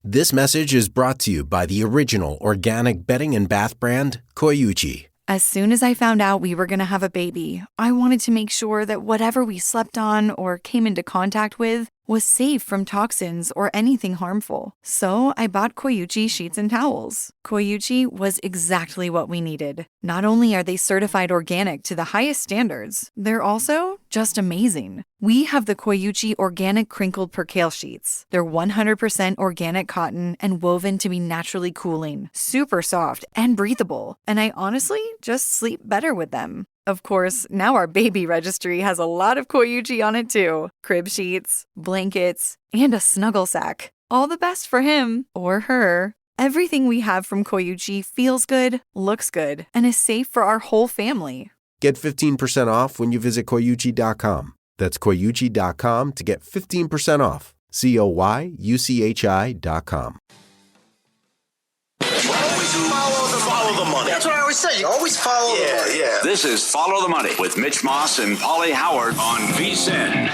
This message is brought to you by the original organic bedding and bath brand, Koyuchi. As soon as I found out we were going to have a baby, I wanted to make sure that whatever we slept on or came into contact with was safe from toxins or anything harmful. So I bought Koyuchi sheets and towels. Koyuchi was exactly what we needed. Not only are they certified organic to the highest standards, they're also just amazing. We have the Koyuchi Organic Crinkled Percale Sheets. They're 100% organic cotton and woven to be naturally cooling, super soft, and breathable. And I honestly just sleep better with them. Of course, now our baby registry has a lot of Koyuchi on it too. Crib sheets, blankets, and a snuggle sack. All the best for him or her. Everything we have from Koyuchi feels good, looks good, and is safe for our whole family. Get 15% off when you visit Koyuchi.com. That's Koyuchi.com to get 15% off. Koyuchi.com. Follow the money. That's what I always say. You always follow the money. Yeah. This is Follow the Money with Mitch Moss and Pauly Howard on VSiN.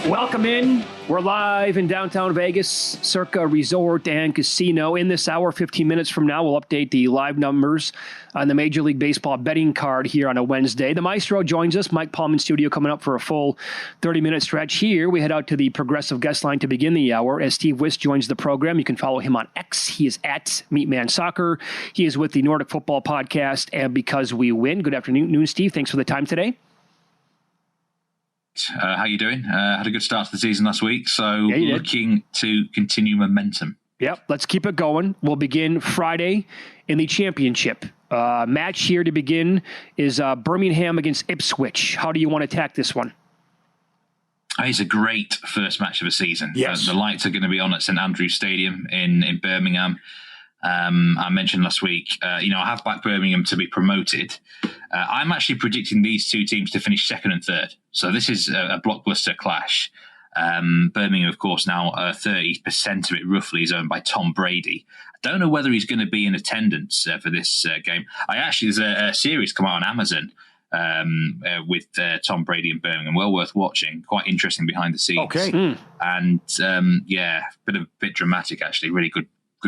Welcome in. We're live in downtown Vegas, Circa Resort and Casino. In this hour, 15 minutes from now, we'll update the live numbers on the Major League Baseball betting card here on a Wednesday. The Maestro joins us, Mike Palm in studio, coming up for a full 30-minute stretch here. We head out to the Progressive guest line to begin the hour as Steve Wyss joins the program. You can follow him on X. He is at Meatman Soccer. He is with the Nordic Football Podcast and Because We Win. Good afternoon, Steve. Thanks for the time today. How you doing? Had a good start to the season last week, so looking to continue momentum. Yep, let's keep it going. We'll begin Friday in the championship. Match here to begin is Birmingham against Ipswich. How do you want to attack this one? It's a great first match of the season. Yes. The lights are going to be on at St Andrews Stadium in Birmingham. I mentioned last week, I have backed Birmingham to be promoted. I'm actually predicting these two teams to finish second and third. So this is a blockbuster clash. Birmingham, of course, now 30% of it roughly is owned by Tom Brady. I don't know whether he's going to be in attendance for this game. There's a series come out on Amazon with Tom Brady and Birmingham. Well worth watching. Quite interesting behind the scenes. Okay. And bit dramatic, actually. Really good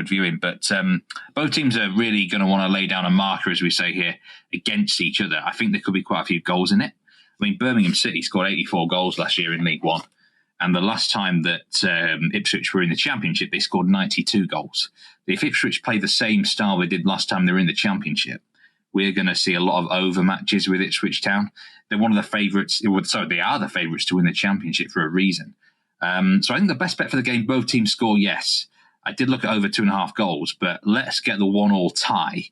viewing, but both teams are really going to want to lay down a marker, as we say here, against each other. I think there could be quite a few goals in it. I mean, Birmingham City scored 84 goals last year in League One, and the last time that Ipswich were in the Championship, they scored 92 goals. If Ipswich play the same style they did last time they were in the Championship, we're going to see a lot of over matches with Ipswich Town. They're one of the favourites. They are the favourites to win the Championship for a reason. So I think the best bet for the game, both teams score, yes. I did look at over 2.5 goals, but let's get the 1-1 tie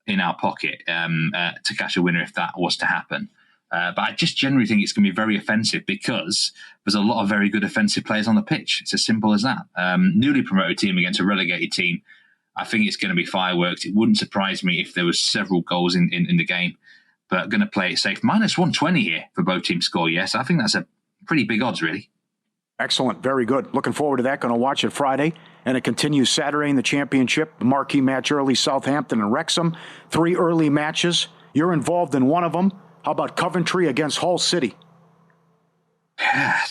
in our pocket to catch a winner if that was to happen. But I just generally think it's going to be very offensive because there's a lot of very good offensive players on the pitch. It's as simple as that. Newly promoted team against a relegated team, I think it's going to be fireworks. It wouldn't surprise me if there was several goals in the game, but going to play it safe. Minus 120 here for both teams score, yes. I think that's a pretty big odds, really. Excellent. Very good. Looking forward to that. Going to watch it Friday. And it continues Saturday in the championship. The marquee match early, Southampton and Wrexham. 3 early matches. You're involved in one of them. How about Coventry against Hull City?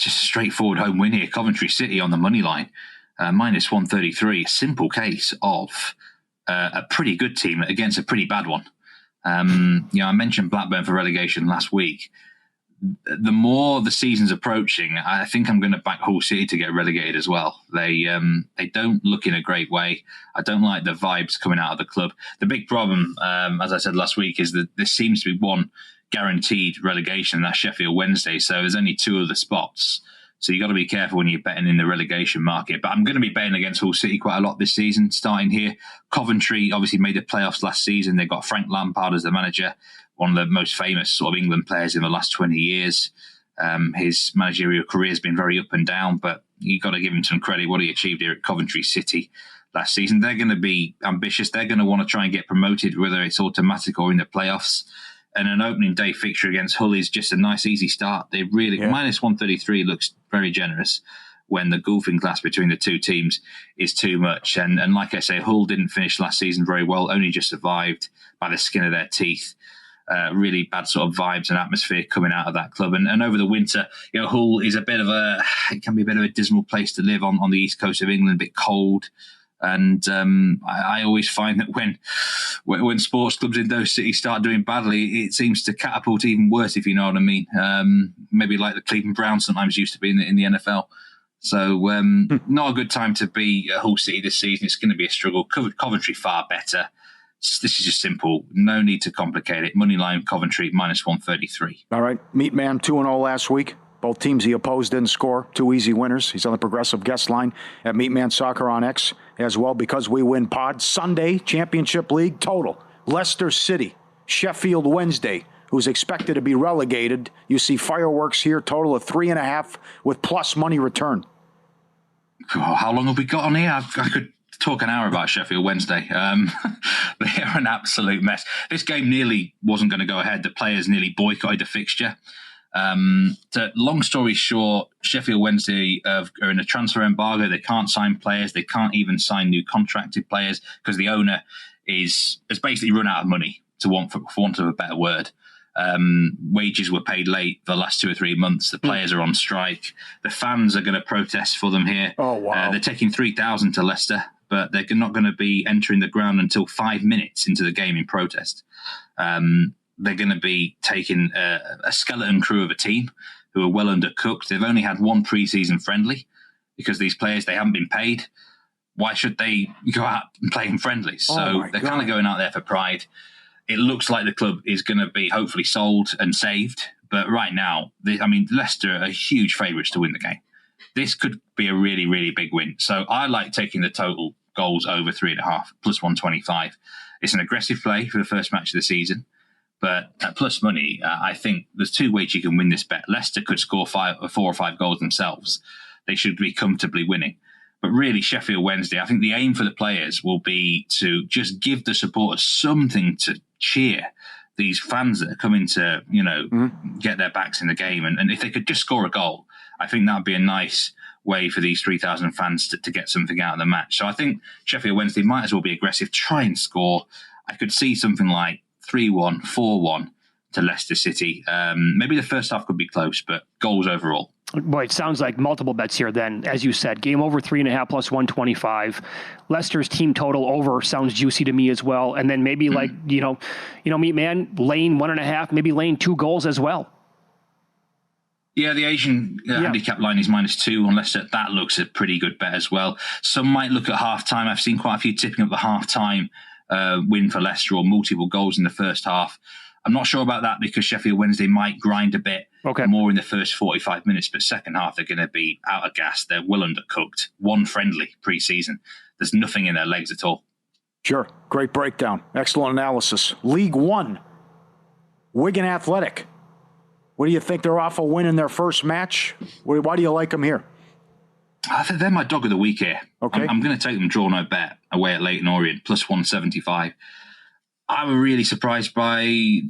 Just a straightforward home win here. Coventry City on the money line. Minus 133. A simple case of a pretty good team against a pretty bad one. I mentioned Blackburn for relegation last week. The more the season's approaching, I think I'm going to back Hull City to get relegated as well. They don't look in a great way. I don't like the vibes coming out of the club. The big problem, as I said last week, is that there seems to be one guaranteed relegation, and that's Sheffield Wednesday. So there's only 2 other spots. So you got to be careful when you're betting in the relegation market. But I'm going to be betting against Hull City quite a lot this season, starting here. Coventry obviously made the playoffs last season. They've got Frank Lampard as the manager, one of the most famous sort of England players in the last 20 years. His managerial career has been very up and down, but you've got to give him some credit what he achieved here at Coventry City last season. They're going to be ambitious. They're going to want to try and get promoted, whether it's automatic or in the playoffs. And an opening day fixture against Hull is just a nice, easy start. They really, minus 133 looks very generous when the golfing class between the two teams is too much. And like I say, Hull didn't finish last season very well, only just survived by the skin of their teeth. really bad sort of vibes and atmosphere coming out of that club. And over the winter, Hull is it can be a bit of a dismal place to live on the east coast of England, a bit cold. And I always find that when sports clubs in those cities start doing badly, it seems to catapult even worse, if you know what I mean. Maybe like the Cleveland Browns sometimes used to be in the NFL. So not a good time to be at Hull City this season. It's going to be a struggle. Coventry far better. This is just simple. No need to complicate it. Moneyline Coventry -133. All right. Meat Man 2-0 last week. Both teams he opposed didn't score. 2 easy winners. He's on the Progressive guest line at Meat Man Soccer on X as well, because we win pod. Sunday, Championship League total. Leicester City, Sheffield Wednesday, who's expected to be relegated. You see fireworks here, total of 3.5 with plus money return. Oh, how long have we got on here? I could talk an hour about Sheffield Wednesday. They're an absolute mess. This game nearly wasn't going to go ahead. The players nearly boycotted the fixture. Long story short, Sheffield Wednesday are in a transfer embargo. They can't sign players. They can't even sign new contracted players because the owner has basically run out of money, for want of a better word. Wages were paid late the last 2 or 3 months. The players are on strike. The fans are going to protest for them here. Oh, wow. They're taking 3,000 to Leicester, but they're not going to be entering the ground until 5 minutes into the game in protest. They're going to be taking a skeleton crew of a team who are well undercooked. They've only had one pre-season friendly because these players, they haven't been paid. Why should they go out and play in friendlies? So they're kind of going out there for pride. It looks like the club is going to be hopefully sold and saved. But right now, Leicester are huge favourites to win the game. This could be a really, really big win. So I like taking the total goals over 3.5, plus 125. It's an aggressive play for the first match of the season. But at plus money, I think there's 2 ways you can win this bet. Leicester could score 4 or 5 goals themselves. They should be comfortably winning. But really, Sheffield Wednesday, I think the aim for the players will be to just give the supporters something to cheer these fans that are coming to, get their backs in the game. And if they could just score a goal, I think that would be a nice way for these 3,000 fans to get something out of the match. So I think Sheffield Wednesday might as well be aggressive, try and score. I could see something like 3-1, 4-1 to Leicester City. Maybe the first half could be close, but goals overall. Boy, it sounds like multiple bets here then. As you said, game over 3.5 plus 125. Leicester's team total over sounds juicy to me as well. And then maybe Meat Man, Lane 1.5, maybe Lane 2 goals as well. Yeah, the Asian handicap line is -2 on Leicester. That looks a pretty good bet as well. Some might look at half-time. I've seen quite a few tipping up the half-time win for Leicester or multiple goals in the first half. I'm not sure about that because Sheffield Wednesday might grind a bit more in the first 45 minutes, but second half they're going to be out of gas. They're well undercooked. One friendly pre-season. There's nothing in their legs at all. Sure. Great breakdown. Excellent analysis. League One, Wigan Athletic. What do you think? They're off a win in their first match. Why do you like them here? I think they're my dog of the week here. Okay. I'm going to take them draw no bet away at Leyton Orient, plus 175. I'm really surprised by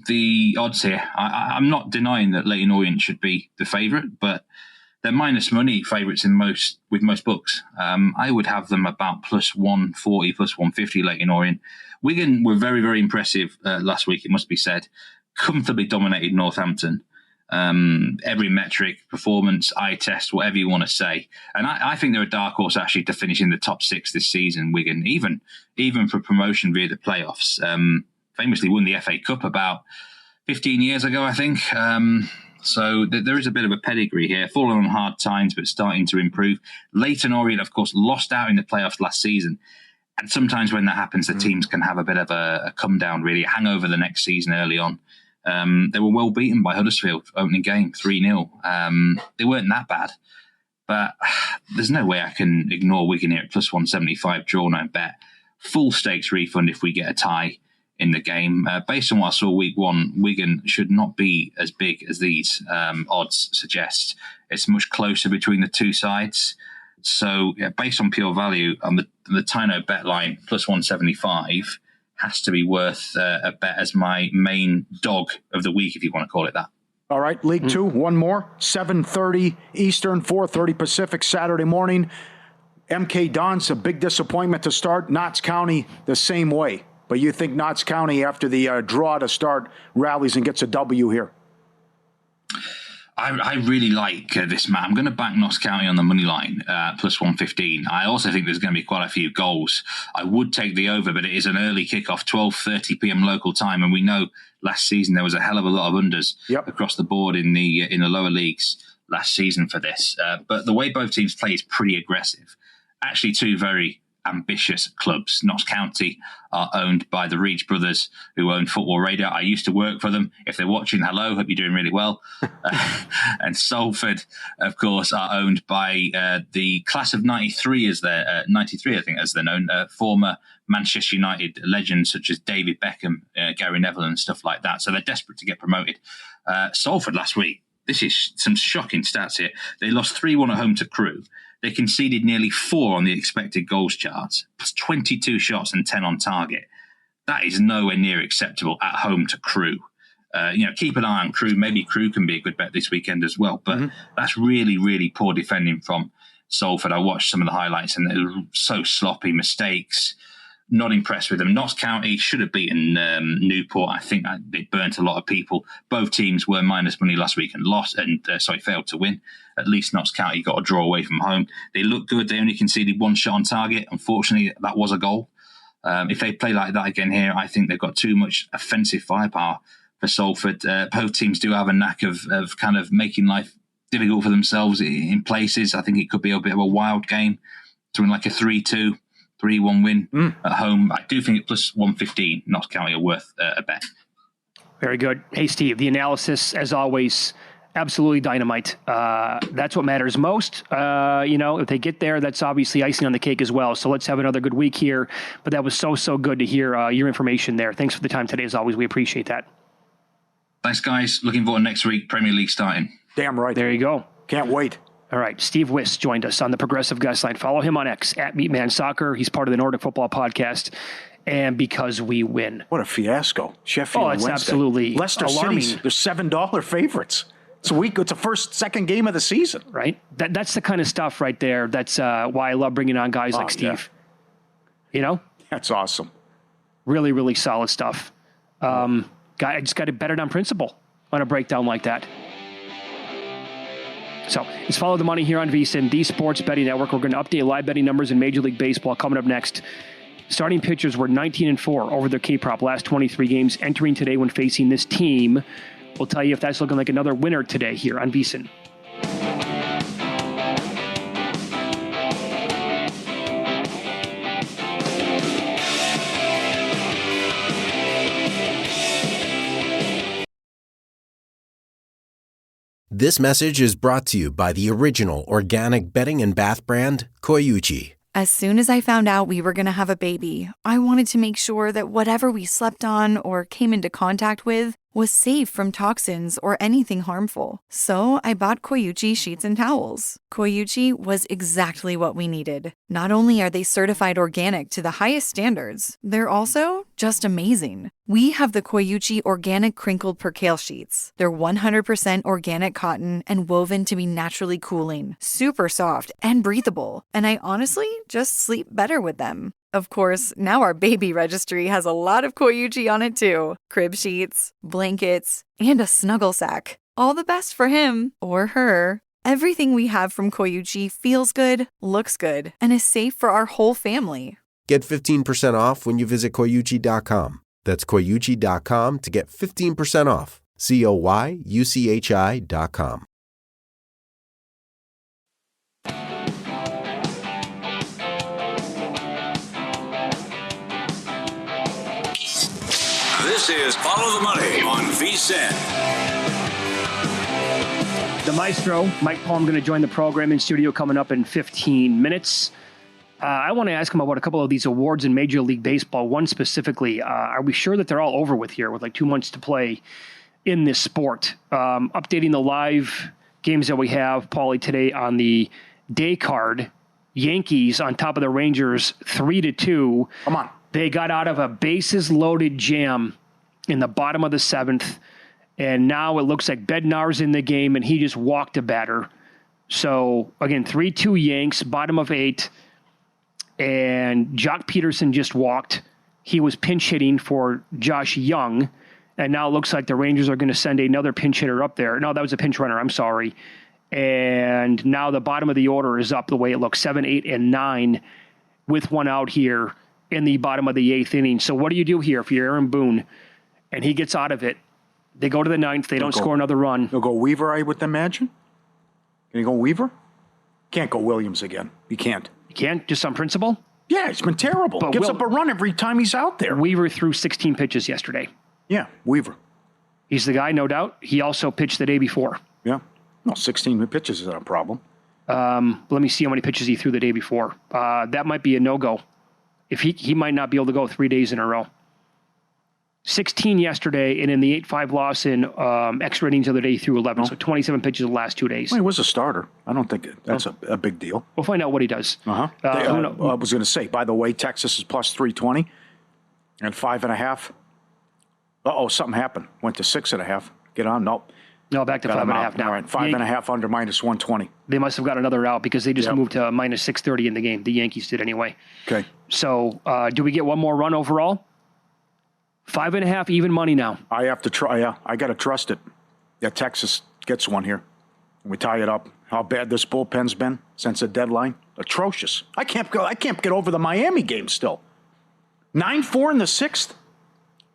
the odds here. I'm not denying that Leyton Orient should be the favourite, but they're minus money favourites with most books. I would have them about plus 140, plus 150 Leyton Orient. Wigan were very, very impressive last week, it must be said. Comfortably dominated Northampton. Every metric, performance, eye test, whatever you want to say. And I think they're a dark horse actually to finish in the top 6 this season, Wigan, even for promotion via the playoffs. Famously won the FA Cup about 15 years ago, I think. So there is a bit of a pedigree here, fallen on hard times, but starting to improve. Leyton Orient, of course, lost out in the playoffs last season. And sometimes when that happens, the teams can have a bit of a come down, really, a hangover the next season early on. They were well beaten by Huddersfield, opening game, 3-0. They weren't that bad, but there's no way I can ignore Wigan here at plus 175, draw no bet. Full stakes refund if we get a tie in the game. Based on what I saw week 1, Wigan should not be as big as these odds suggest. It's much closer between the two sides. So based on pure value, on the Tyno bet line, plus 175, has to be worth a bet as my main dog of the week, if you want to call it that. All right, League Two, one more. 7:30 Eastern, 4:30 Pacific, Saturday morning. MK Dons, a big disappointment to start. Notts County, the same way. But you think Notts County, after the draw to start, rallies and gets a W here? I really like this match. I'm going to back Notts County on the money line, plus 115. I also think there's going to be quite a few goals. I would take the over, but it is an early kickoff, 12:30 p.m. local time, and we know last season there was a hell of a lot of unders across the board in the lower leagues last season for this. But the way both teams play is pretty aggressive. Actually, two very ambitious clubs. Notts County are owned by the Reach brothers, who own Football Radar. I used to work for them. If they're watching, hello, hope you're doing really well. And Salford, of course, are owned by the class of 93, as they're 93, I think, as they're known. Former Manchester United legends such as David Beckham, Gary Neville, and stuff like that. So they're desperate to get promoted. Salford last week. This is some shocking stats here. They lost 3-1 at home to Crewe. They conceded nearly 4 on the expected goals charts, plus 22 shots and 10 on target. That is nowhere near acceptable at home to Crewe. Keep an eye on Crewe. Maybe Crewe can be a good bet this weekend as well. But that's really, really poor defending from Salford. I watched some of the highlights and they were so sloppy, mistakes. Not impressed with them. Notts County should have beaten Newport. I think they burnt a lot of people. Both teams were minus money last week and failed to win. At least Notts County got a draw away from home. They look good. They only conceded 1 shot on target. Unfortunately, that was a goal. If they play like that again here, I think they've got too much offensive firepower for Salford. Both teams do have a knack of kind of making life difficult for themselves in places. I think it could be a bit of a wild game to win like a 3-2. 3-1 win at home. I do think at plus 115, Notts County are worth a bet. Very good. Hey, Steve, the analysis, as always, absolutely dynamite. That's what matters most. If they get there, that's obviously icing on the cake as well. So let's have another good week here. But that was so good to hear your information there. Thanks for the time today, as always. We appreciate that. Thanks, guys. Looking forward to next week. Premier League starting. Damn right. There you go. Can't wait. All right, Steve Wyss joined us on the Progressive Guest Line. Follow him on X, @MeatmanSoccer. He's part of the Nordic Football Podcast. And because we win. What a fiasco. Sheffield it's Wednesday. Absolutely Leicester alarming. City's, they're $7 favorites. It's a second game of the season. Right? That's the kind of stuff right there. That's why I love bringing on guys like Steve. Yeah. You know? That's awesome. Really, really solid stuff. I just got to bet it on principle on a breakdown like that. So it's Follow the Money here on VSiN, the Sports Betting Network. We're going to update live betting numbers in Major League Baseball coming up next. Starting pitchers were 19-4 over their K-prop last 23 games. Entering today when facing this team. We'll tell you if that's looking like another winner today here on VSiN. This message is brought to you by the original organic bedding and bath brand, Koyuchi. As soon as I found out we were going to have a baby, I wanted to make sure that whatever we slept on or came into contact with was safe from toxins or anything harmful. So I bought Koyuchi sheets and towels. Koyuchi was exactly what we needed. Not only are they certified organic to the highest standards, they're also just amazing. We have the Koyuchi Organic Crinkled Percale Sheets. They're 100% organic cotton and woven to be naturally cooling, super soft, and breathable. And I honestly just sleep better with them. Of course, now our baby registry has a lot of Koyuchi on it too. Crib sheets, blankets, and a snuggle sack. All the best for him or her. Everything we have from Koyuchi feels good, looks good, and is safe for our whole family. Get 15% off when you visit Koyuchi.com. That's Koyuchi.com to get 15% off. Koyuchi.com. This is Follow the Money on VSiN. The maestro, Mike Palm, going to join the program in studio coming up in 15 minutes. I want to ask him about a couple of these awards in Major League Baseball. One specifically, are we sure that they're all over with here with like 2 months to play in this sport? Updating the live games that we have, Pauly, today on the day card. Yankees on top of the Rangers 3-2. Come on. They got out of a bases-loaded jam in the bottom of the 7th, and now it looks like Bednar's in the game, and he just walked a batter. So, again, 3-2 Yanks, bottom of 8, and Jock Peterson just walked. he was pinch hitting for Josh Young, and now it looks like the Rangers are going to send another pinch hitter up there. No, that was a pinch runner. I'm sorry. And now the bottom of the order is up the way it looks, 7, 8, and 9 with one out here in the bottom of the 8th inning. So what do you do here if you're Aaron Boone and he gets out of it? They go to the 9th. They don't score another run. They'll go Weaver, I would imagine. Can you go Weaver? Can't go Williams again. You can't. You can't? Just on principle? Yeah, it's been terrible. But Gives up a run every time he's out there. Weaver threw 16 pitches yesterday. Yeah, Weaver. He's the guy, no doubt. He also pitched the day before. Yeah. Well, 16 pitches isn't a problem. Let me see how many pitches he threw the day before. That might be a no-go. If he might not be able to go 3 days in a row. 16 yesterday, and in the 8-5 loss in extra innings the other day, he threw 11. So 27 pitches the last 2 days. Well, he was a starter. I don't think that's a big deal. We'll find out what he does. I was going to say, by the way, Texas is plus 320 and 5.5. Uh-oh, something happened. Went to 6.5. Get on? Nope. No, back to 5.5 now. All right, 5.5 under minus 120. They must have got another out because they just moved to minus 630 in the game. The Yankees did anyway. Okay. So do we get one more run overall? 5.5 even money now. I have to try. Yeah, I got to trust it. Yeah, Texas gets one here. We tie it up. How bad this bullpen's been since the deadline? Atrocious. I can't get over the Miami game still. 9-4 in the 6th.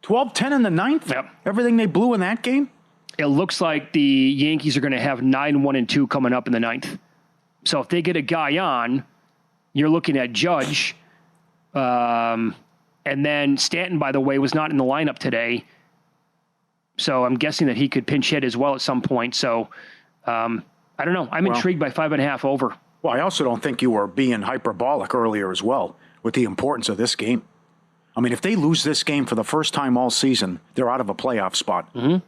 12-10 in the 9th. Yep. Everything they blew in that game. It looks like the Yankees are going to have 9-1-2 coming up in the 9th. So if they get a guy on, you're looking at Judge. And then Stanton, by the way, was not in the lineup today. So I'm guessing that he could pinch hit as well at some point. So I don't know. I'm intrigued by 5.5 over. Well, I also don't think you were being hyperbolic earlier as well with the importance of this game. I mean, if they lose this game for the first time all season, they're out of a playoff spot. Mm-hmm.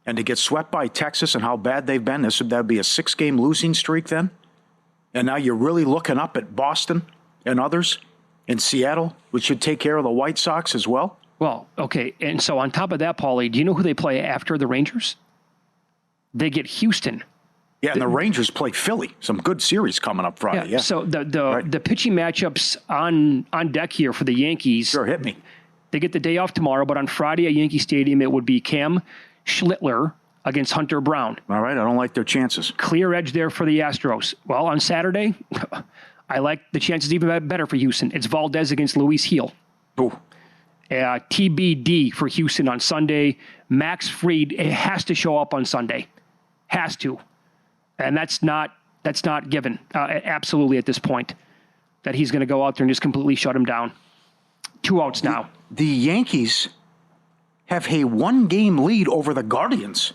And to get swept by Texas and how bad they've been, that would be a 6-game losing streak then. And now you're really looking up at Boston and others in Seattle, which should take care of the White Sox as well. Well, okay. And so on top of that, Pauly, do you know who they play after the Rangers? They get Houston. Yeah, and the Rangers play Philly. Some good series coming up Friday. Yeah. So the pitching matchups on deck here for the Yankees. Sure, hit me. They get the day off tomorrow, but on Friday at Yankee Stadium, it would be Cam Schlittler against Hunter Brown. All right, I don't like their chances. Clear edge there for the Astros. Well, on Saturday, I like the chances even better for Houston. It's Valdez against Luis Heel. Ooh. TBD for Houston on Sunday. Max Fried has to show up on Sunday. Has to. And that's not given, absolutely at this point, that he's going to go out there and just completely shut him down. 2 outs now. The Yankees have a 1-game lead over the Guardians.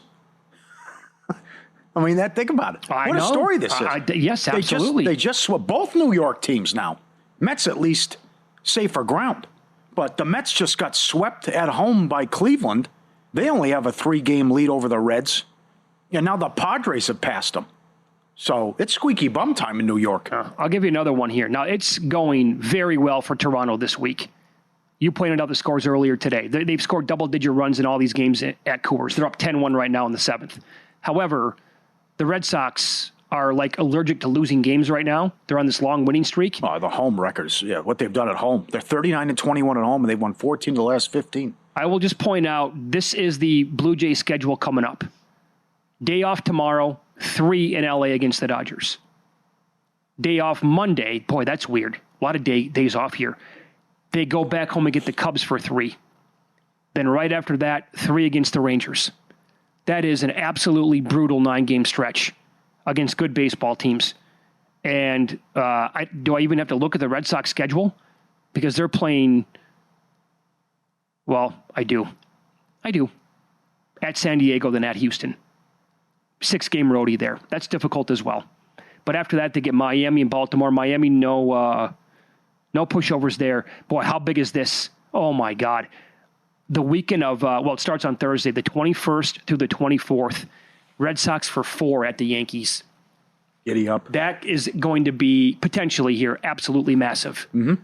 I mean, think about it. What a story this is. Yes, absolutely. They just swept both New York teams now. Mets at least safer ground. But the Mets just got swept at home by Cleveland. They only have a 3-game lead over the Reds. And now the Padres have passed them. So it's squeaky bum time in New York. I'll give you another one here. Now, it's going very well for Toronto this week. You pointed out the scores earlier today. They've scored double-digit runs in all these games at Coors. They're up 10-1 right now in the 7th. However, the Red Sox are like allergic to losing games right now. They're on this long winning streak. Oh, the home records. Yeah, what they've done at home. They're 39-21 at home, and they've won 14 of the last 15. I will just point out, this is the Blue Jays schedule coming up. Day off tomorrow, 3 in LA against the Dodgers. Day off Monday. Boy, that's weird. A lot of days off here. They go back home and get the Cubs for 3. Then right after that, 3 against the Rangers. That is an absolutely brutal 9-game stretch against good baseball teams. And do I even have to look at the Red Sox schedule? Because they're playing, well, I do. At San Diego, then at Houston. 6-game roadie there. That's difficult as well. But after that, they get Miami and Baltimore. Miami, no pushovers there. Boy, how big is this? Oh, my God. The weekend of, it starts on Thursday, the 21st through the 24th. Red Sox for 4 at the Yankees. Giddy up. That is going to be, potentially here, absolutely massive. Mm-hmm.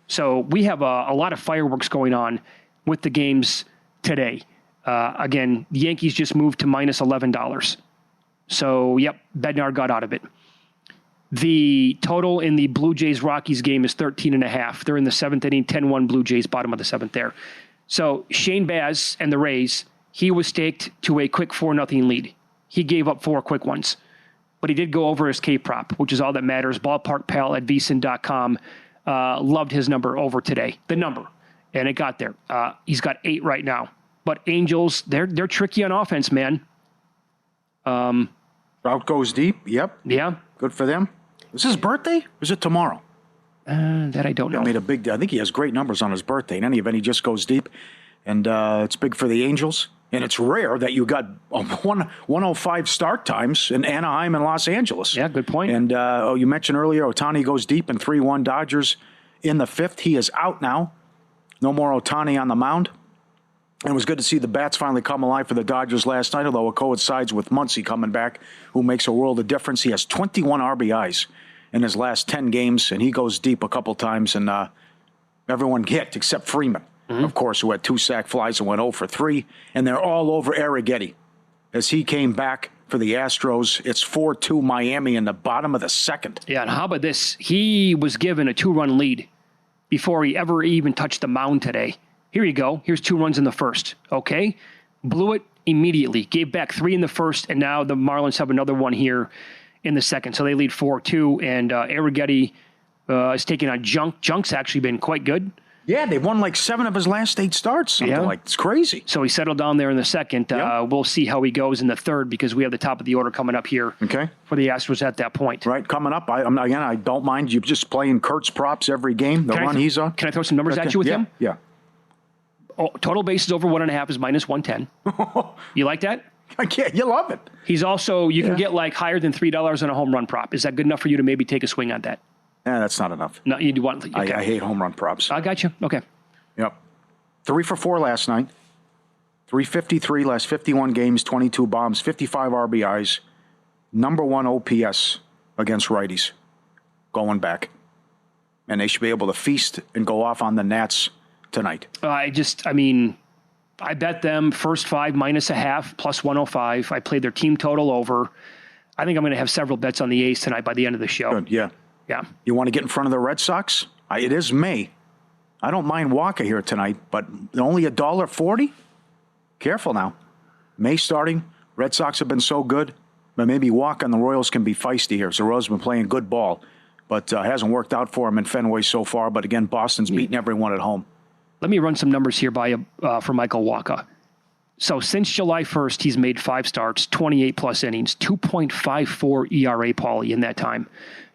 So we have a lot of fireworks going on with the games today. Again, the Yankees just moved to minus $11. So, yep, Bednar got out of it. The total in the Blue Jays-Rockies game is 13.5. They're in the seventh inning, 10-1 Blue Jays, bottom of the seventh there. So Shane Baz and the Rays, he was staked to a quick 4-0 lead. He gave up 4 quick ones. But he did go over his K-prop, which is all that matters. Ballpark Pal at VSiN.com loved his number over today. The number. And it got there. He's got 8 right now. But Angels, they're tricky on offense, man. Trout goes deep. Yep. Yeah. Good for them. Is his birthday? Or is it tomorrow? That I don't know. I think he has great numbers on his birthday. In any event, he just goes deep. And it's big for the Angels. And it's rare that you got 105 start times in Anaheim and Los Angeles. Yeah, good point. And you mentioned earlier, Ohtani goes deep in 3-1 Dodgers in the 5th. He is out now. No more Ohtani on the mound. And it was good to see the bats finally come alive for the Dodgers last night, although it coincides with Muncy coming back, who makes a world of difference. He has 21 RBIs in his last 10 games, and he goes deep a couple times, and everyone hit except Freeman, of course, who had 2 sac flies and went 0 for 3. And they're all over Arrighetti as he came back for the Astros. It's 4-2 Miami in the bottom of the 2nd. Yeah, and how about this? He was given a 2-run lead before he ever even touched the mound today. Here you go. Here's 2 runs in the first. Okay. Blew it immediately. Gave back 3 in the first, and now the Marlins have another one here in the second. So they lead 4-2, and Arrighetti is taking on Junk. Junk's actually been quite good. Yeah, they've won like 7 of his last 8 starts. It's crazy. So he settled down there in the second. We'll see how he goes in the third because we have the top of the order coming up here for the Astros at that point. Right, coming up. I don't mind you just playing Kurt's props every game, the run he's on. Can I throw some numbers at you with him? Yeah. Oh, total bases over 1.5 is -110. You like that? You love it. He's also, you can get like higher than $3 on a home run prop. Is that good enough for you to maybe take a swing on that? Yeah, that's not enough. No, you want. Okay. I hate home run props. I got you. Okay. Yep. 3 for 4 last night. 353 last 51 games, 22 bombs, 55 RBIs. Number 1 OPS against righties going back. And they should be able to feast and go off on the Nats tonight. I bet them first 5 -0.5 plus 105. I played their team total over. I think I'm going to have several bets on the A's tonight by the end of the show. Good, yeah. Yeah. You want to get in front of the Red Sox? It is May. I don't mind Walker here tonight, but only $1.40? Careful now. May starting. Red Sox have been so good, but maybe Walker and the Royals can be feisty here. So Royals have been playing good ball, but hasn't worked out for him in Fenway so far. But again, Boston's beating everyone at home. Let me run some numbers here for Michael Wacha. So since July 1st, he's made 5 starts, 28-plus innings, 2.54 ERA, Pauly, in that time.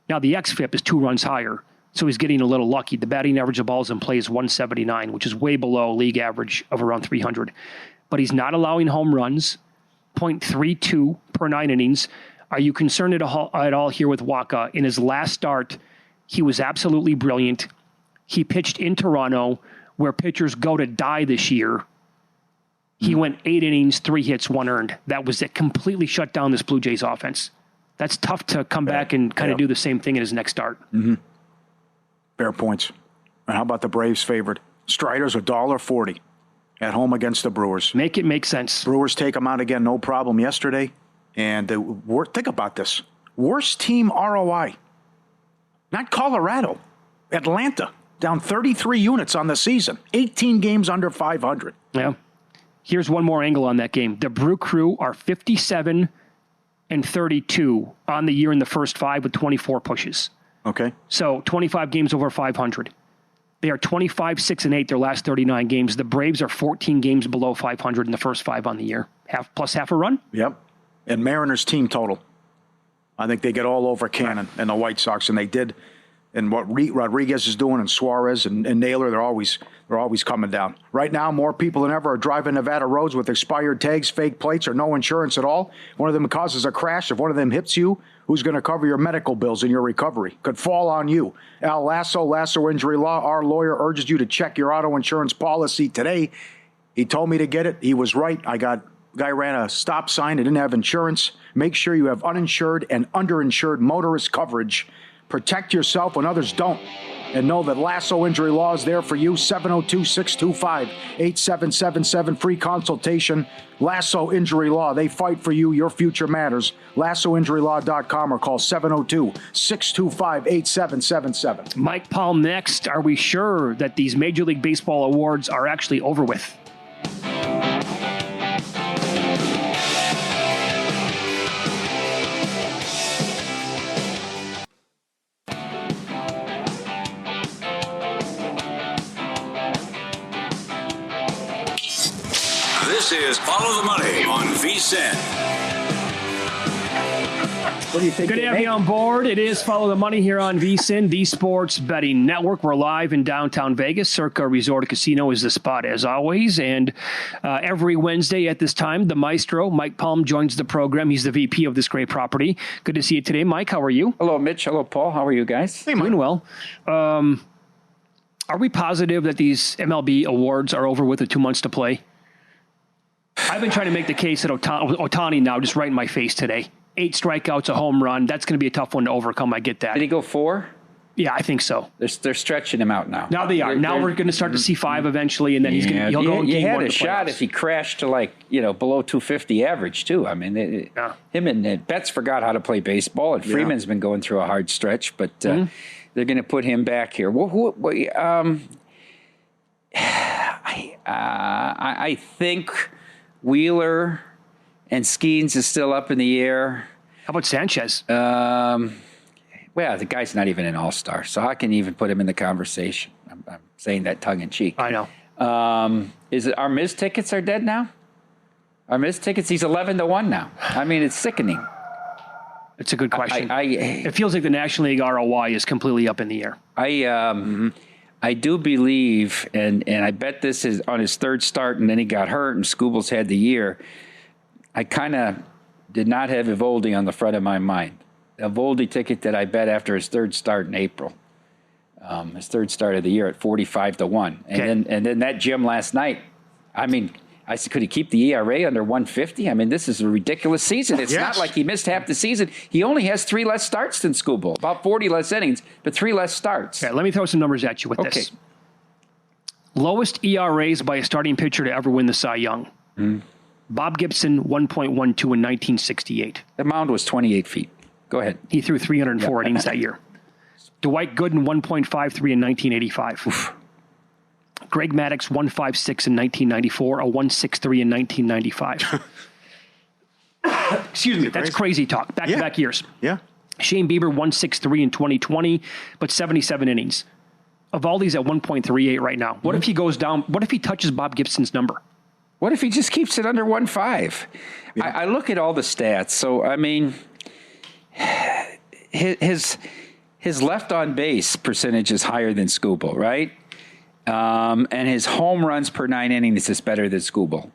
Now, the xFIP is 2 runs higher, so he's getting a little lucky. The batting average of balls in play is 179, which is way below league average of around 300. But he's not allowing home runs, 0.32 per 9 innings. Are you concerned at all here with Wacha? In his last start, he was absolutely brilliant. He pitched in Toronto, where pitchers go to die this year. He went 8 innings, 3 hits, 1 earned. That was it. Completely shut down this Blue Jays offense. That's tough to come back and kind of do the same thing in his next start. Mm-hmm. Fair points. And how about the Braves favored? Strider's $1.40 at home against the Brewers. Make it make sense. Brewers take them out again, no problem yesterday. And think about this. Worst team ROI. Not Colorado. Atlanta. Down 33 units on the season. 18 games under 500. Yeah. Here's one more angle on that game. The Brew Crew are 57 and 32 on the year in the first 5 with 24 pushes. Okay. So 25 games over 500. They are 25, 6, and 8 their last 39 games. The Braves are 14 games below 500 in the first 5 on the year. Half a run? Yep. And Mariners team total. I think they get all over Cannon and the White Sox, and they did. And what Rodriguez is doing, and Suarez and Naylor, they're always coming down. Right now, more people than ever are driving Nevada roads with expired tags, fake plates, or no insurance at all. One of them causes a crash. If one of them hits you, who's going to cover your medical bills and your recovery? Could fall on you. Al Lasso Injury Law, our lawyer, urges you to check your auto insurance policy today. He told me to get it. He was right. Guy ran a stop sign and didn't have insurance. Make sure you have uninsured and underinsured motorist coverage. Protect yourself when others don't. And know that Lasso Injury Law is there for you. 702-625-8777. Free consultation. Lasso Injury Law. They fight for you. Your future matters. LassoInjuryLaw.com or call 702-625-8777. Mike Palm next. Are we sure that these Major League Baseball awards are actually over with? This is Follow the Money on VSiN. What do you think? Good to have you on board. It is Follow the Money here on VSiN, the Sports Betting Network. We're live in downtown Vegas. Circa Resort and Casino is the spot as always. And every Wednesday at this time, the maestro, Mike Palm, joins the program. He's the VP of this great property. Good to see you today, Mike. How are you? Hello, Mitch. Hello, Paul. How are you guys? Hey, doing well. Are we positive that these MLB awards are over with 2 months to play? I've been trying to make the case that Ohtani now just right in my face today. 8 strikeouts, a home run. That's going to be a tough one to overcome. I get that. Did he go 4? Yeah, I think so. They're stretching him out now. Now they are. Now we're going to start to see 5 eventually, and then he'll go. You had a shot if he crashed to below 250 average too. I mean, him and Betts forgot how to play baseball, and Freeman's been going through a hard stretch, but they're going to put him back here. I think Wheeler and Skeens is still up in the air. How about Sanchez? Well, the guy's not even an all-star, so how can you even put him in the conversation? I'm saying that tongue-in-cheek. I know. Is it our Miz tickets are dead now? Our Miz tickets, he's 11-1 now. I mean, it's sickening. It's a good question. It feels like the National League ROI is completely up in the air. I do believe, and I bet this is on his 3rd start, and then he got hurt, and Skubal's had the year. I kind of did not have Evoldi on the front of my mind. Evoldi ticket that I bet after his 3rd start in April, his 3rd start of the year at 45-1, and then that gym last night. I mean, I said, could he keep the ERA under 150? I mean, this is a ridiculous season. It's not like he missed half the season. He only has 3 less starts than Skubal, about 40 less innings, but 3 less starts. Okay, let me throw some numbers at you with this. Lowest ERAs by a starting pitcher to ever win the Cy Young. Bob Gibson, 1.12 in 1968. The mound was 28 feet. Go ahead. He threw 304 innings that year. Dwight Gooden, 1.53 in 1985. Oof. Greg Maddux, 156 in 1994, a 163 in 1995. Excuse me, that's crazy talk. Back-to-back years. Yeah. Shane Bieber, 163 in 2020, but 77 innings. Evaldi's at 1.38 right now. What if he goes down? What if he touches Bob Gibson's number? What if he just keeps it under 1.5? Yeah. I look at all the stats. So, I mean, his left on base percentage is higher than Skubal, right? And his home runs per 9 innings is better than Skubal.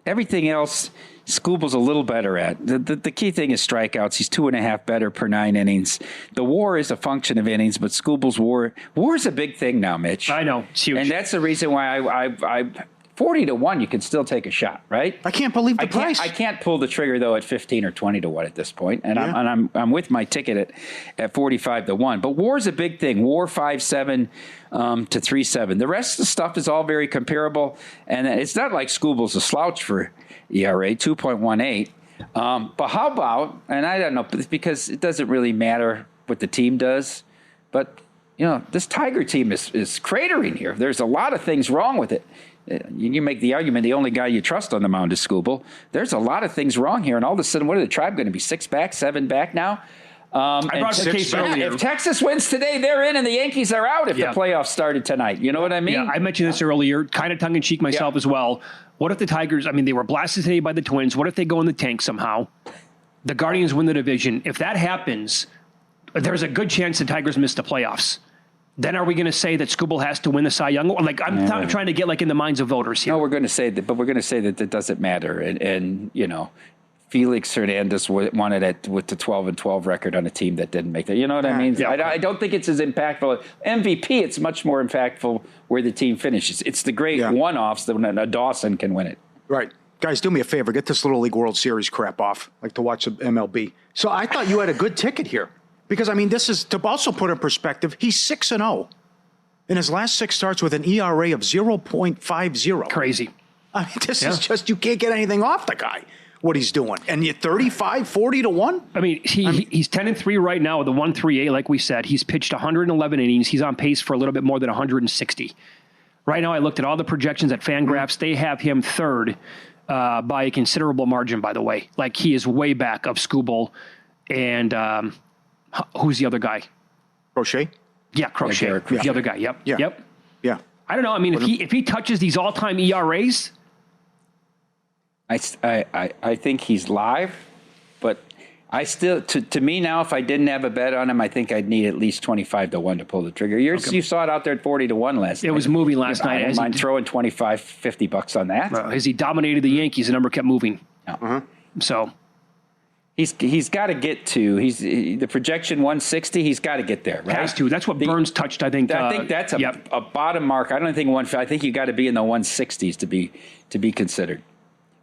Everything else, Skubal's a little better at. The key thing is strikeouts. He's 2.5 better per 9 innings. The WAR is a function of innings, but Skubal's WAR is a big thing now, Mitch. I know, it's huge, and that's the reason why I 40-1, you can still take a shot, right? I can't believe the price. I can't pull the trigger though at 15 or 20-1 at this point, and I'm with my ticket at 45-1. But WAR's a big thing. WAR 5.7 to 3.7. The rest of the stuff is all very comparable, and it's not like Skubal's a slouch for ERA 2.18. But how about? And I don't know, because it doesn't really matter what the team does, but this Tiger team is cratering here. There's a lot of things wrong with it. You make the argument the only guy you trust on the mound is Skubal. There's a lot of things wrong here, and all of a sudden, what are the Tribe going to be, 6 back, 7 back now? I brought the case earlier. If Texas wins today, they're in, and the Yankees are out if the playoffs started tonight. You know what I mean? Yeah, I mentioned this earlier, kind of tongue-in-cheek myself as well. What if the Tigers, they were blasted today by the Twins. What if they go in the tank somehow? The Guardians win the division. If that happens, there's a good chance the Tigers miss the playoffs. Then are we going to say that Skubal has to win the Cy Young? I'm trying to get in the minds of voters here. No, we're going to say that, but we're going to say that it doesn't matter. And Felix Hernandez won it with the 12-12 record on a team that didn't make that. You know what I mean? Yeah. I don't think it's as impactful. MVP, it's much more impactful where the team finishes. It's the great one-offs that a Dawson can win it. Right. Guys, do me a favor. Get this Little League World Series crap off. I like to watch the MLB. So I thought you had a good ticket here. Because, this is, to also put in perspective, he's 6-0. in his last 6 starts with an ERA of 0.50. Crazy. I mean, this is just, you can't get anything off the guy, what he's doing. And you're 35, 40 to 1? I mean, he's 10-3 right now with a 1.38, like we said. He's pitched 111 innings. He's on pace for a little bit more than 160. Right now, I looked at all the projections at Fangraphs. They have him third by a considerable margin, by the way. Like, he is way back of Skubal and who's the other guy? Crochet? Yeah, Crochet. Yeah. The other guy, yep. Yeah. Yep. Yeah. I don't know. I mean, if he touches these all-time ERAs... I think he's live, but I still, to me now, if I didn't have a bet on him, I think I'd need at least 25 to 1 to pull the trigger. You saw it out there at 40 to 1 last night. It was moving last night. I don't mind throwing 25, 50 bucks on that. As he dominated the Yankees, the number kept moving. Yeah. So he's got to get to the projection 160. He's got to get there. Right? Has to. That's what Burns touched. I think. I think that's a bottom mark. I don't think I think you got to be in the 160s to be considered.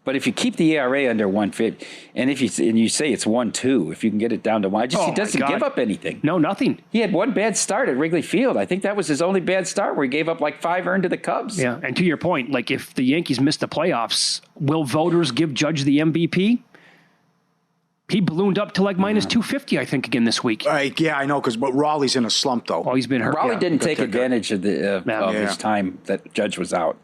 But if you keep the ERA under 150, and you say it's 1.2, if you can get it down to 1, he doesn't give up anything. No, nothing. He had one bad start at Wrigley Field. I think that was his only bad start where he gave up like 5 earned to the Cubs. Yeah, and to your point, like if the Yankees miss the playoffs, will voters give Judge the MVP? He ballooned up to like minus 250, I think, again this week. Yeah, I know, but Raleigh's in a slump, though. Oh, he's been hurt. Raleigh didn't take advantage of his time that Judge was out.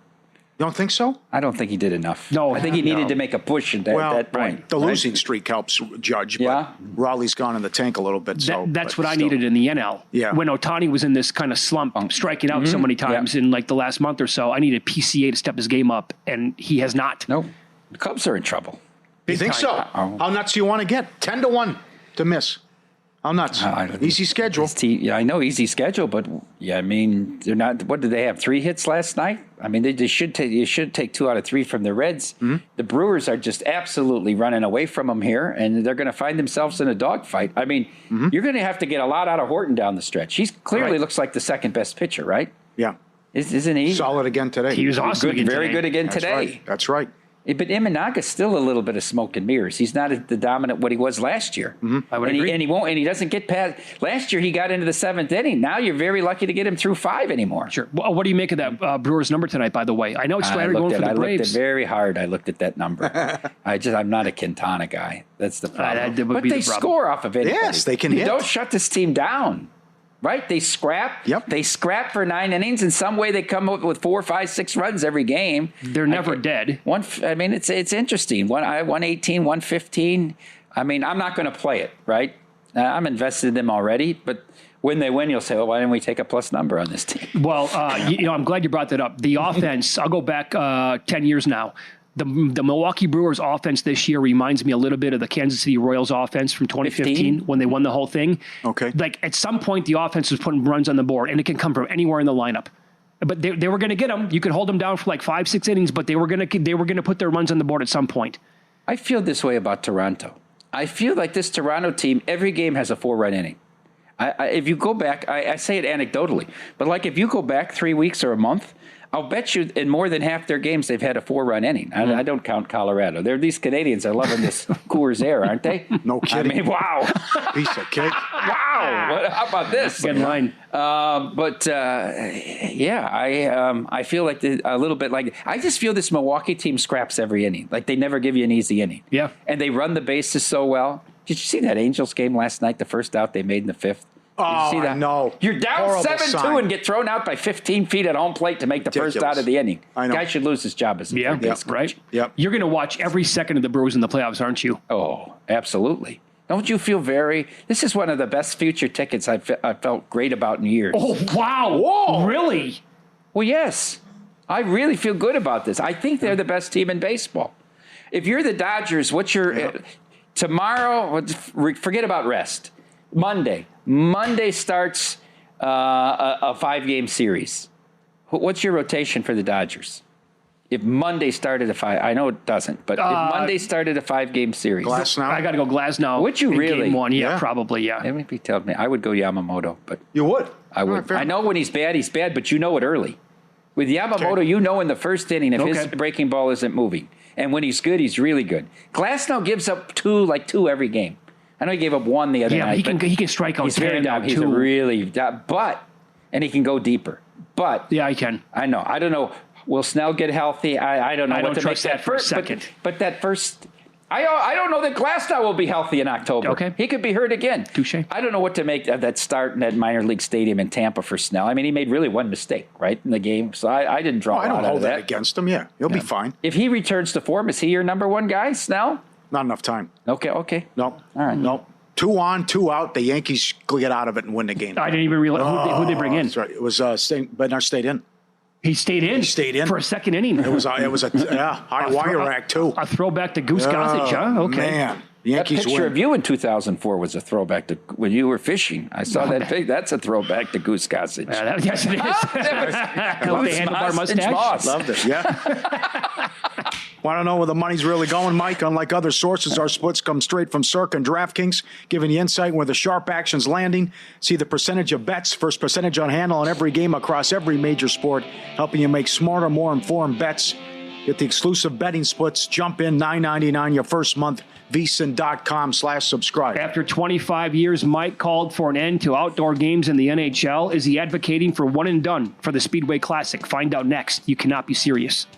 You don't think so? I don't think he did enough. No. I think he needed to make a push at that point. The losing streak helps Judge, but Raleigh's gone in the tank a little bit. That's what I needed in the NL. Yeah. When Ohtani was in this kind of slump, striking out so many times in like the last month or so, I needed PCA to step his game up, and he has not. No. The Cubs are in trouble. You think so? How nuts do you want to get? 10 to 1 to miss. How nuts? Easy schedule. I know, easy schedule, but I mean, they're not. What did they have? 3 hits last night? I mean, they should take 2 out of 3 from the Reds. Mm-hmm. The Brewers are just absolutely running away from them here, and they're going to find themselves in a dogfight. I mean, you're going to have to get a lot out of Horton down the stretch. He clearly looks like the second best pitcher, right? Yeah. Isn't he? Solid again today. He was awesome again very today. good again today. Right. That's right. But Imanaga's still a little bit of smoke and mirrors. He's not the dominant what he was last year. Mm-hmm. I would agree. And he won't. And he doesn't get past. Last year he got into the 7th inning. Now you're very lucky to get him through 5 anymore. Sure. Well, what do you make of that Brewers number tonight? By the way, I know it's Strider going for the Braves. I looked at very hard. I looked at that number. I'm not a Quintana guy. That's the problem. But they score off of anybody. Yes, they can hit. Don't shut this team down. Right? They scrap. Yep. They scrap for 9 innings. In some way, they come up with 4, 5, 6 runs every game. They're never dead. I mean, it's interesting. 118, 115. I mean, I'm not going to play it, right? I'm invested in them already. But when they win, you'll say, well, why didn't we take a plus number on this team? Well, I'm glad you brought that up. The offense, I'll go back 10 years now. The Milwaukee Brewers offense this year reminds me a little bit of the Kansas City Royals offense from 2015 when they won the whole thing. Okay. Like at some point the offense was putting runs on the board, and it can come from anywhere in the lineup. But they were going to get them. You could hold them down for like 5, 6 innings, but they were going to put their runs on the board at some point. I feel this way about Toronto. I feel like this Toronto team, every game has a 4-run inning. If you go back, I say it anecdotally, but like if you go back 3 weeks or a month, I'll bet you in more than half their games they've had a 4-run inning. I don't count Colorado. They're these Canadians are loving this Coors Air, aren't they? No kidding. I mean, wow. Piece of cake. Wow. How about this? Good line. I feel like a little bit like I just feel this Milwaukee team scraps every inning. Like they never give you an easy inning. Yeah. And they run the bases so well. Did you see that Angels game last night? The first out they made in the 5th. Oh, see that? no. You're down 7-2 and get thrown out by 15 feet at home plate to make the first out of the inning. I know. Guy should lose his job as a third base coach. Right? Yep. You're going to watch every second of the Brewers in the playoffs, aren't you? Oh, absolutely. Don't you feel this is one of the best future tickets I've felt great about in years. Oh, wow. Whoa. Really? Well, yes. I really feel good about this. I think they're the best team in baseball. If you're the Dodgers, what's your tomorrow, forget about rest. Monday starts a 5-game series. What's your rotation for the Dodgers? If Monday started a 5, I know it doesn't, but if Monday started a 5-game series. Glasnow? I got to go Glasnow. Would you really? Game 1, probably, yeah. Maybe tell me. I would go Yamamoto, but You would? I would. I know when he's bad, but you know it early. With Yamamoto, you know in the first inning if his breaking ball isn't moving. And when he's good, he's really good. Glasnow gives up 2 every game. I know he gave up 1 the other night. Yeah, he can strike out 10 very now, He's too. but and he can go deeper. But yeah, I can. I know. I don't know. Will Snell get healthy? I don't know. I what don't to trust make that for a second. But that first, I don't know that Glasnow will be healthy in October. Okay, he could be hurt again. Touche. I don't know what to make of that start in that minor league stadium in Tampa for Snell. I mean, he made really one mistake right in the game, so I didn't draw. I don't hold hold that against him. Yeah, he'll be fine. If he returns to form, is he your number one guy, Snell? Not enough time. Okay. No. All right. No. 2 on, 2 out. The Yankees get out of it and win the game. I didn't even realize who they bring in. That's right. It was Bednar stayed in. He stayed in for a second inning. It was a high wire rack too. A throwback to Goose Gossage, huh? Okay. Man, the Yankees that picture win. of you in 2004 was a throwback to when you were fishing. I saw that big. That's a throwback to Goose Gossage. Yes, it is. With the handlebar mustache. Loved it. Yeah. Want to know where the money's really going, Mike? Unlike other sources, our splits come straight from Circa and DraftKings, giving you insight where the sharp action's landing. See the percentage of bets, first percentage on handle on every game across every major sport, helping you make smarter, more informed bets. Get the exclusive betting splits. Jump in, $9.99 your first month. VSiN.com/subscribe. After 25 years, Mike called for an end to outdoor games in the NHL. Is he advocating for one and done for the Speedway Classic? Find out next. You cannot be serious.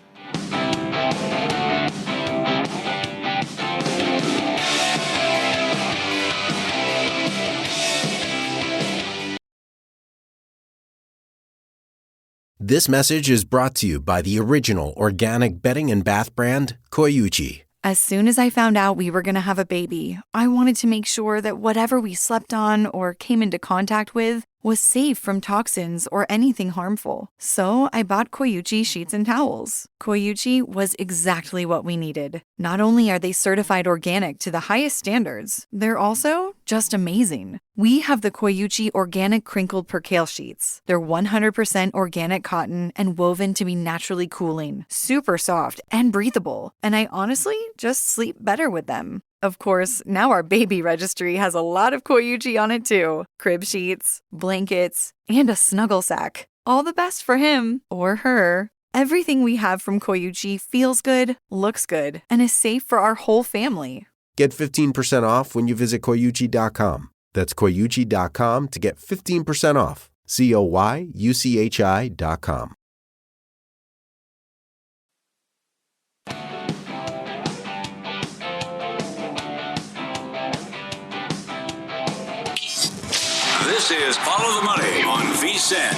This message is brought to you by the original organic bedding and bath brand, Koyuchi. As soon as I found out we were going to have a baby, I wanted to make sure that whatever we slept on or came into contact with was safe from toxins or anything harmful. So I bought Koyuchi sheets and towels. Koyuchi was exactly what we needed. Not only are they certified organic to the highest standards, they're also just amazing. We have the Koyuchi Organic Crinkled Percale Sheets. They're 100% organic cotton and woven to be naturally cooling, super soft, and breathable. And I honestly just sleep better with them. Of course, now our baby registry has a lot of Koyuchi on it too. Crib sheets, blankets, and a snuggle sack. All the best for him or her. Everything we have from Koyuchi feels good, looks good, and is safe for our whole family. Get 15% off when you visit Koyuchi.com. That's Koyuchi.com to get 15% off. Koyuchi.com. This is Follow the Money on VSiN.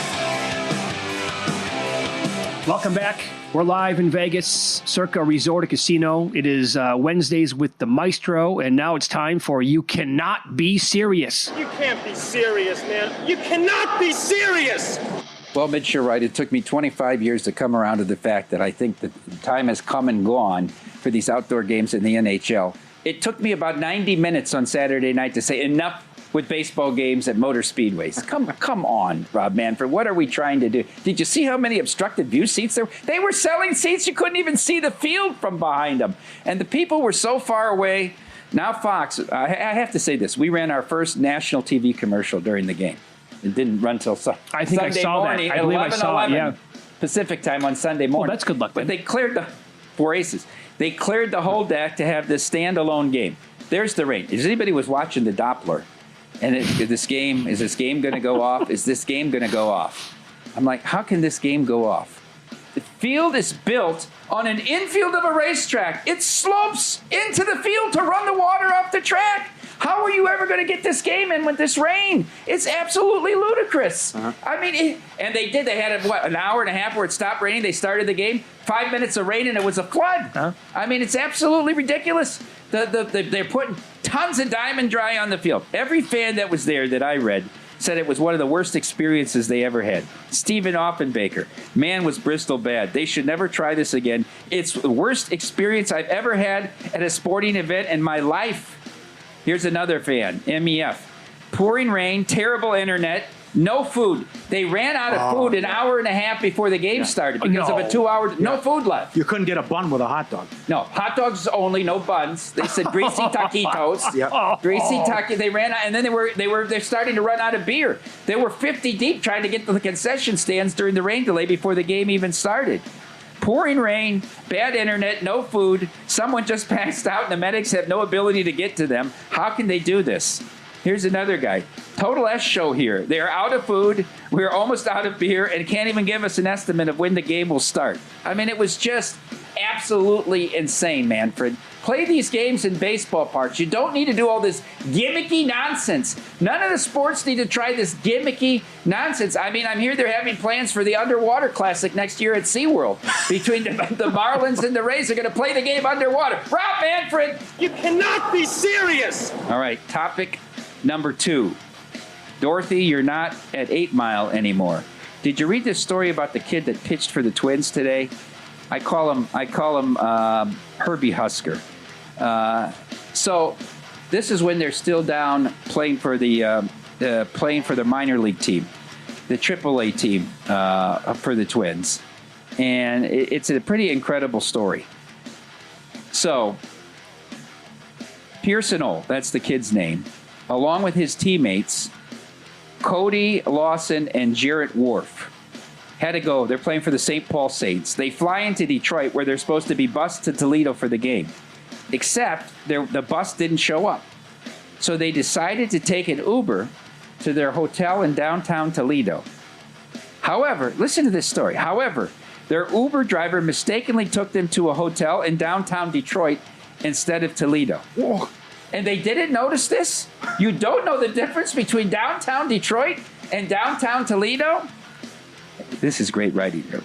Welcome back. We're live in Vegas, Circa Resort and Casino. It is Wednesdays with the Maestro, and now it's time for You Cannot Be Serious. You can't be serious, man. You cannot be serious. Well, Mitch, you're right. It took me 25 years to come around to the fact that I think the time has come and gone for these outdoor games in the NHL. It took me about 90 minutes on Saturday night to say enough with baseball games at motor speedways. Come on, Rob Manfred. What are we trying to do? Did you see how many obstructed view seats there were? They were selling seats. You couldn't even see the field from behind them. And the people were so far away. Now Fox, I have to say this. We ran our first national TV commercial during the game. It didn't run till Sunday I think I saw morning that. I at believe I saw it, yeah. Pacific time on Sunday morning. Well, that's good luck But then. they cleared the four aces. They cleared the whole deck to have this standalone game. There's the rain. If anybody was watching the Doppler, and is this game going to go off? Is this game going to go off? I'm like, how can this game go off? The field is built on an infield of a racetrack. It slopes into the field to run the water off the track. How are you ever going to get this game in with this rain? It's absolutely ludicrous. I mean, and they did. They had an hour and a half where it stopped raining. They started the game. 5 minutes of rain and it was a flood. I mean, it's absolutely ridiculous. They're putting tons of diamond dry on the field. Every fan that was there that I read said it was one of the worst experiences they ever had. Stephen Offenbaker, man, was Bristol bad. They should never try this again. It's the worst experience I've ever had at a sporting event in my life. Here's another fan, MEF. Pouring rain, terrible internet, no food. They ran out of food an hour and a half before the game started because of a 2 hour, no food left. You couldn't get a bun with a hot dog. No, hot dogs only, no buns. They said greasy taquitos. Greasy taquitos. They ran out, and then they're starting to run out of beer. They were 50 deep trying to get to the concession stands during the rain delay before the game even started. Pouring rain, bad internet, no food. Someone just passed out, and the medics have no ability to get to them. How can they do this? Here's another guy. Total S show here. They are out of food. We're almost out of beer and can't even give us an estimate of when the game will start. I mean, it was just absolutely insane, Manfred. Play these games in baseball parks. You don't need to do all this gimmicky nonsense. None of the sports need to try this gimmicky nonsense. I mean, I'm here. They're having plans for the Underwater Classic next year at SeaWorld. Between the Marlins and the Rays, they're going to play the game underwater. Rob Manfred! You cannot be serious! All right, topic number 2. Dorothy, you're not at 8 Mile anymore. Did you read this story about the kid that pitched for the Twins today? I call him Herbie Husker. So this is when they're still down playing for the minor league team, the AAA team for the Twins, and it's a pretty incredible story. So Pearson O, that's the kid's name, along with his teammates Cody Lawson and Jarrett Wharf, had to go. They're playing for the St. Paul Saints. They fly into Detroit where they're supposed to be bused to Toledo for the game. Except the bus didn't show up. So they decided to take an Uber to their hotel in downtown Toledo. However, listen to this story. However, their Uber driver mistakenly took them to a hotel in downtown Detroit instead of Toledo. Whoa. And they didn't notice this? You don't know the difference between downtown Detroit and downtown Toledo? This is great writing here.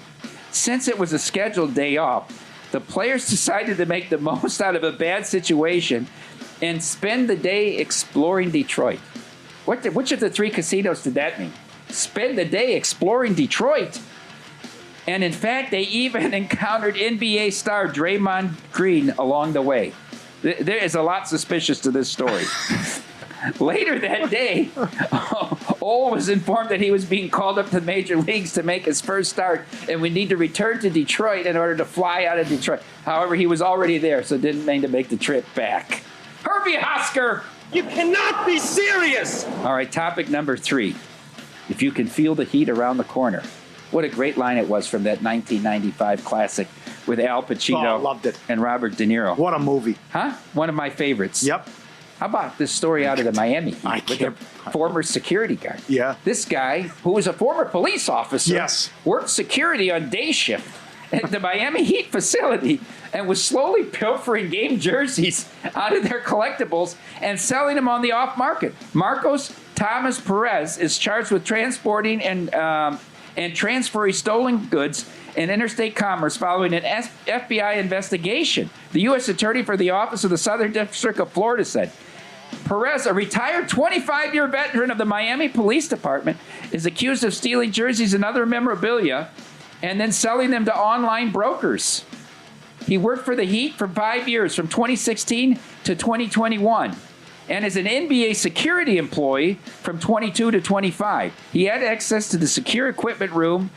Since it was a scheduled day off, the players decided to make the most out of a bad situation and spend the day exploring Detroit. Which of the 3 casinos did that mean? Spend the day exploring Detroit. And in fact, they even encountered NBA star Draymond Green along the way. There is a lot suspicious to this story. Later that day, Ole was informed that he was being called up to the major leagues to make his first start and would need to return to Detroit in order to fly out of Detroit. However, he was already there, so didn't mean to make the trip back. Herbie Husker! You cannot be serious! All right, topic number 3. If you can feel the heat around the corner. What a great line it was from that 1995 classic with Al Pacino loved it. and Robert De Niro. What a movie. Huh? One of my favorites. Yep. How about this story out of the Miami Heat with a former security guard? Yeah. This guy, who was a former police officer, yes, worked security on day shift at the Miami Heat facility and was slowly pilfering game jerseys out of their collectibles and selling them on the off market. Marcos Thomas Perez is charged with transporting and transferring stolen goods and interstate commerce following an FBI investigation. The U.S. Attorney for the Office of the Southern District of Florida said, Perez, a retired 25-year veteran of the Miami Police Department, is accused of stealing jerseys and other memorabilia and then selling them to online brokers. He worked for the Heat for 5 years, from 2016 to 2021, and is an NBA security employee from 22 to 25. He had access to the secure equipment room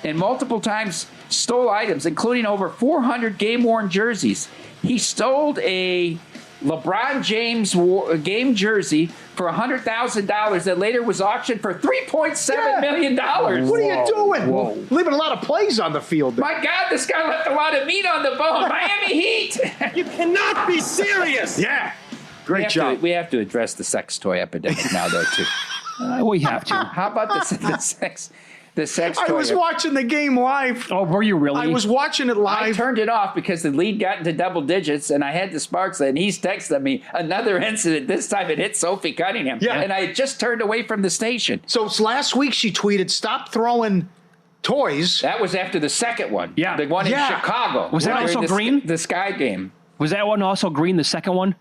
and multiple times stole items, including over 400 game-worn jerseys. He stole a LeBron James game jersey for $100,000 that later was auctioned for $3.7 million. What are you doing? Whoa. Leaving a lot of plays on the field there. My God, this guy left a lot of meat on the bone. Miami Heat. You cannot be serious. Yeah. Great job. We have to address the sex toy epidemic now, though, too. We have to. How about the sex toy? I was watching the game live. Oh, were you really? I was watching it live. I turned it off because the lead got into double digits, and I had the Sparks, and he's texting me another incident. This time it hit Sophie Cunningham. Yeah. And I just turned away from the station. So last week she tweeted, "Stop throwing toys." That was after the second one. Yeah. The one in Chicago. Was that also green? The Sky game. Was that one also green, the second one?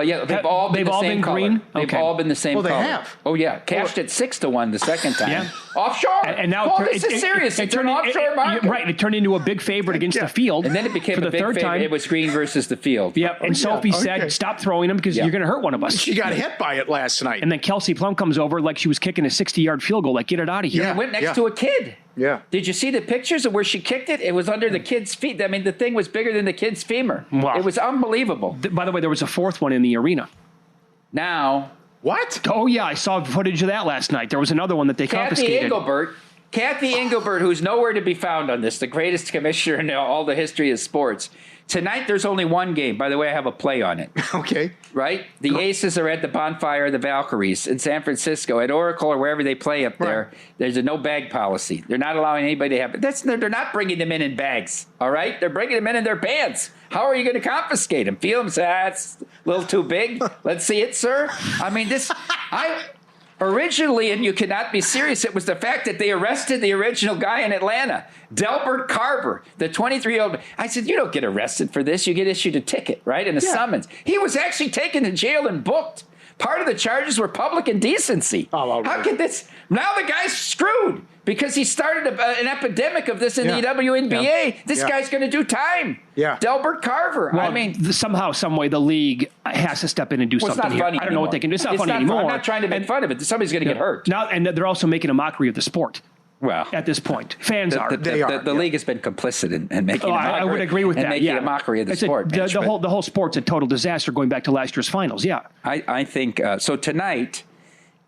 Yeah, they've all been the same color. Green? They've all been the same color. Well, they have. Oh, yeah. Cashed at 6-1 the second time. Yeah. Offshore. And now this is serious. It's an offshore market. Right. It turned into a big favorite against the field. And then it became for the a big third favorite. time. It was green versus the field. Yep. And Sophie said, stop throwing them because you're going to hurt one of us. She got hit by it last night. And then Kelsey Plum comes over like she was kicking a 60-yard field goal. Like, get it out of here. Yeah. It went next to a kid. Yeah. Did you see the pictures of where she kicked it? It was under the kid's feet. I mean, the thing was bigger than the kid's femur. Wow. It was unbelievable. By the way, there was a fourth one in the arena. Now, what? Oh, yeah. I saw footage of that last night. There was another one that they Kathy confiscated. Engelbert Kathy Engelbert, who's nowhere to be found on this, the greatest commissioner in all the history of sports. Tonight, there's only one game. By the way, I have a play on it. Okay. Right? The Aces are at the Bonfire of the Valkyries in San Francisco. At Oracle or wherever they play up there, there's a no-bag policy. They're not allowing anybody to have it. They're not bringing them in bags, all right? They're bringing them in their pants. How are you going to confiscate them? Feel them? Say, it's a little too big. Let's see it, sir. I mean, originally, and you cannot be serious, it was the fact that they arrested the original guy in Atlanta, Delbert Carver, the 23-year-old. I said, you don't get arrested for this. You get issued a ticket, right, and a summons. He was actually taken to jail and booked. Part of the charges were public indecency. How could this? Now the guy's screwed because he started an epidemic of this in the WNBA. This guy's going to do time. Yeah. Delbert Carver. Well, I mean, somehow, some way, the league has to step in and do something it's not here. funny I don't know what they can do. It's not funny anymore. I'm not trying to make fun of it. Somebody's going to get hurt. Now, and they're also making a mockery of the sport. Well, at this point, fans are. The league has been complicit in making. I would agree with that. Making a mockery of the sport. The whole sport's a total disaster going back to last year's finals. Yeah, I think so. Tonight,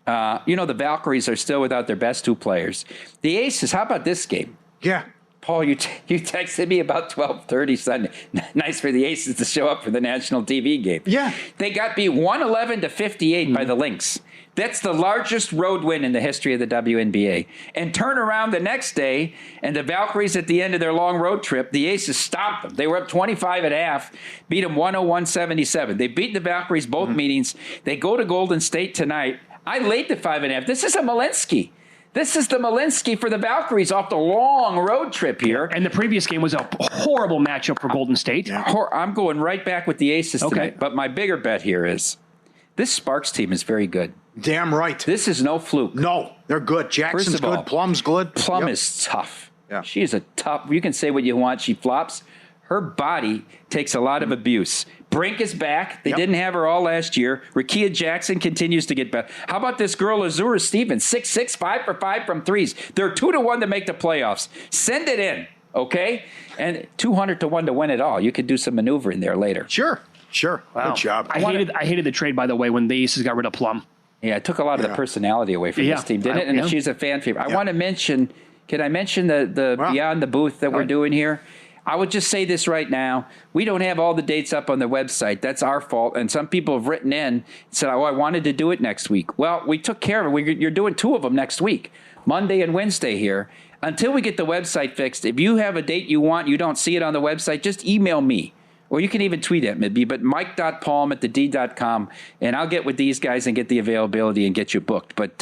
the Valkyries are still without their best two players. The Aces. How about this game? Yeah. Paul, you texted me about 12:30 Sunday. Nice for the Aces to show up for the national TV game. Yeah. They got beat 111-58 by the Lynx. That's the largest road win in the history of the WNBA. And turn around the next day, and the Valkyries at the end of their long road trip, the Aces stopped them. They were up 25 at half, beat them 101-77. They beat the Valkyries both meetings. They go to Golden State tonight. I laid the 5.5. This is a Malinsky. This is the Malinsky for the Valkyries off the long road trip here. And the previous game was a horrible matchup for Golden State. I'm going right back with the Aces tonight. But my bigger bet here is this Sparks team is very good. Damn right. This is no fluke. No, they're good. Jackson's good. Plum's good. Plum is tough. Yeah. She is a tough. You can say what you want. She flops. Her body takes a lot of abuse. Brink is back. They didn't have her all last year. Rakia Jackson continues to get better. How about this girl, Azura Stevens? 6'6", 5 for 5 from threes. They're 2-1 to make the playoffs. Send it in, okay? And 200-1 to win it all. You could do some maneuvering there later. Sure. Wow. Good job. I hated the trade, by the way, when the Aces got rid of Plum. Yeah, it took a lot of the personality away from this team, didn't it? And she's a fan favorite. I want to mention, can I mention the Beyond the Booth that we're doing here? I would just say this right now. We don't have all the dates up on the website. That's our fault. And some people have written in and said, I wanted to do it next week. Well, we took care of it. You're doing 2 of them next week, Monday and Wednesday here. Until we get the website fixed, if you have a date you want, you don't see it on the website, just email me. Or you can even tweet at me, but mike.palm@thed.com, and I'll get with these guys and get the availability and get you booked. But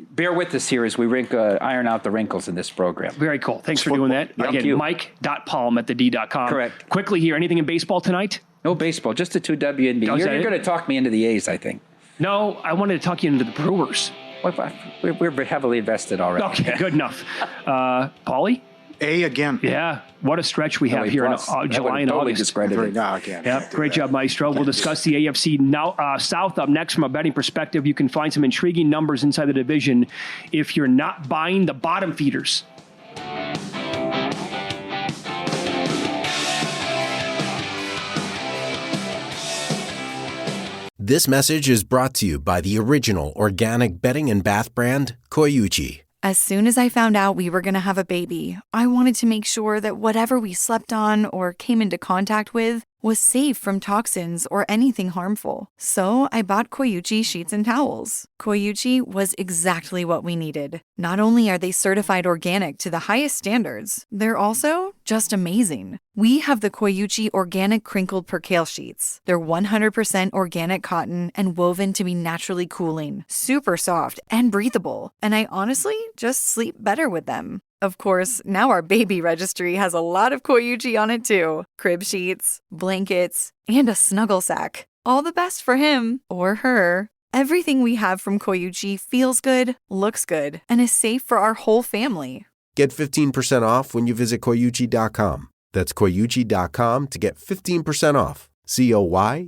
bear with us here as we iron out the wrinkles in this program. Very cool. Thanks for doing that. Thank Again, you. mike.palm@thed.com. Correct. Quickly here, anything in baseball tonight? No baseball, just the 2 WNBA. You're going to talk me into the A's, I think. No, I wanted to talk you into the Brewers. We're heavily invested already. Okay, good enough. Pauly? A again. Yeah, what a stretch we have here in July and August. Yeah, great job, Maestro. We'll discuss the AFC South up next from a betting perspective. You can find some intriguing numbers inside the division if you're not buying the bottom feeders. This message is brought to you by the original organic bedding and bath brand, Koyuchi. As soon as I found out we were going to have a baby, I wanted to make sure that whatever we slept on or came into contact with was safe from toxins or anything harmful. So I bought Koyuchi sheets and towels. Koyuchi was exactly what we needed. Not only are they certified organic to the highest standards, they're also just amazing. We have the Koyuchi Organic Crinkled Percale Sheets. They're 100% organic cotton and woven to be naturally cooling, super soft, and breathable. And I honestly just sleep better with them. Of course, now our baby registry has a lot of Koyuchi on it too. Crib sheets, blankets, and a snuggle sack. All the best for him or her. Everything we have from Koyuchi feels good, looks good, and is safe for our whole family. Get 15% off when you visit Koyuchi.com. That's Koyuchi.com to get 15% off. COYUCHI.com.